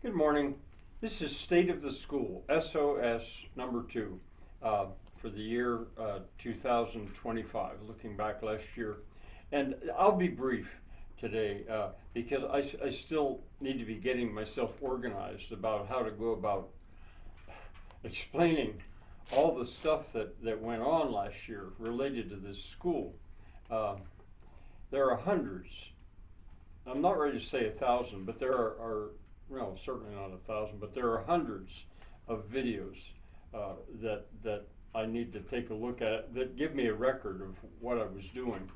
Good morning. This is State of the School, SoS number 2, for the year 2025, looking back last year. And I'll be brief today because I still need to be getting myself organized about how to go about explaining all the stuff that went on last year related to this school. There are hundreds. I'm not ready to say 1,000, but there are no, certainly not 1,000, but there are hundreds of videos that I need to take a look at that give me a record of what I was doing,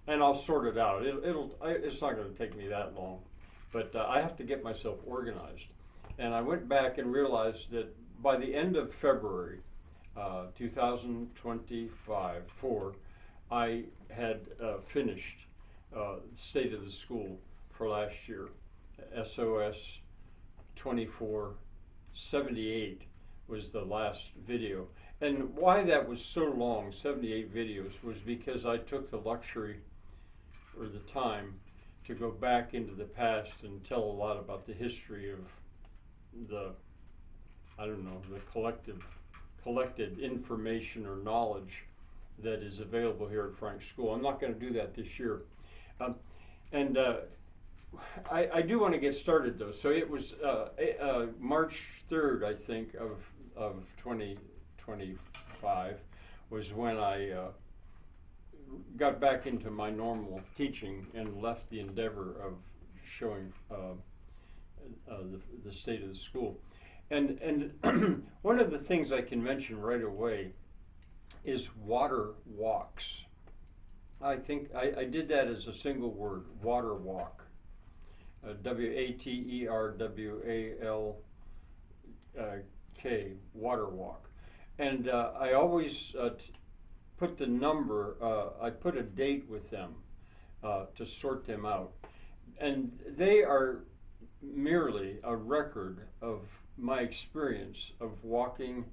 and I'll sort it out. It's not going to take me that long, but I have to get myself organized. And I went back and realized that by the end of February 2024, I had finished State of the School for last year. SOS 2478 was the last video. And why that was so long, 78 videos, was because I took the luxury or the time to go back into the past and tell a lot about the history of the collected information or knowledge that is available here at Frank School. I'm not going to do that this year. I do want to get started though. So it was March 3rd, I think, of 2025 was when I got back into my normal teaching and left the endeavor of showing the state of the school. And one of the things I can mention right away is Waterwalks. I think I did that as a single word, Waterwalk. Waterwalk, Waterwalk. And I always put the number, I put a date with them to sort them out. And they are merely a record of my experience of walking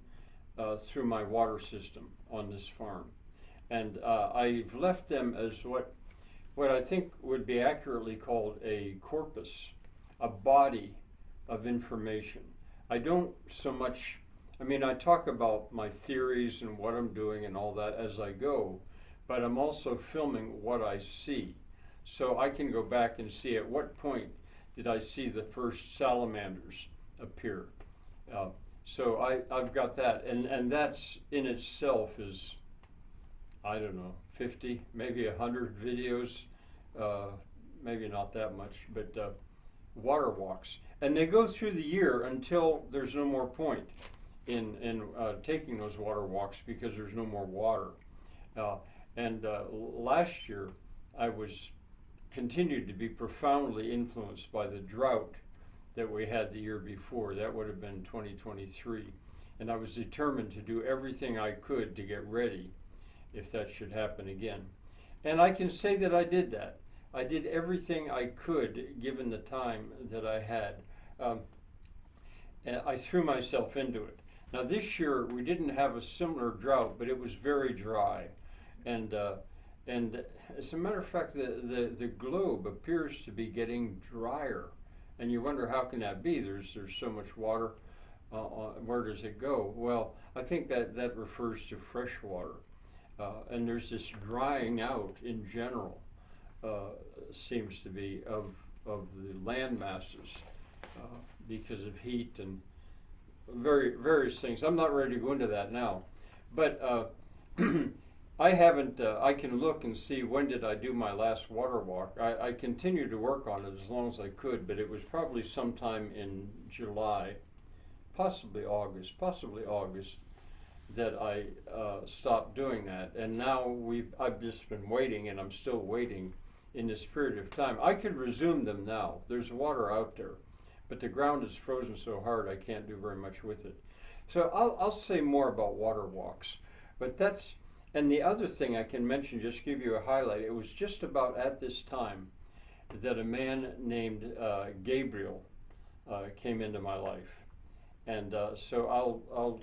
through my water system on this farm. And I've left them as what I think would be accurately called a corpus, a body of information. I don't so much, I talk about my theories and what I'm doing and all that as I go, but I'm also filming what I see. So I can go back and see at what point did I see the first salamanders appear. So I've got that, and that's in itself is, I don't know, 50, maybe 100 videos, maybe not that much, but Waterwalks. And they go through the year until there's no more point in taking those water walks because there's no more water. Last year, I continued to be profoundly influenced by the drought that we had the year before. That would have been 2023. And I was determined to do everything I could to get ready if that should happen again. And I can say that I did that. I did everything I could given the time that I had. And I threw myself into it. Now this year we didn't have a similar drought, but it was very dry. And as a matter of fact, the globe appears to be getting drier. And you wonder, how can that be? There's so much water. Where does it go? Well, I think that refers to fresh water. And there's this drying out in general, seems to be, of the land masses because of heat and various things. I'm not ready to go into that now, but I haven't. I can look and see when did I do my last water walk. I continued to work on it as long as I could, but it was probably sometime in July, possibly August, that I stopped doing that. And now I've just been waiting, and I'm still waiting in this period of time. I could resume them now. There's water out there, but the ground is frozen so hard I can't do very much with it. So I'll say more about water walks. But and the other thing I can mention, just give you a highlight, it was just about at this time that a man named Gabriel came into my life. And so I'll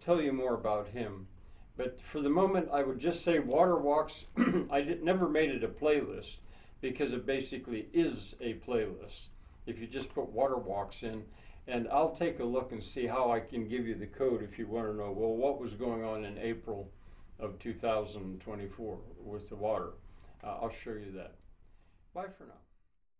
tell you more about him. But for the moment, I would just say Waterwalks. I never made it a playlist because it basically is a playlist. if you just put Waterwalks in, and I'll take a look and see how I can give you the code if you want to know, well, what was going on in April of 2024 with the water. I'll show you that. Bye for now.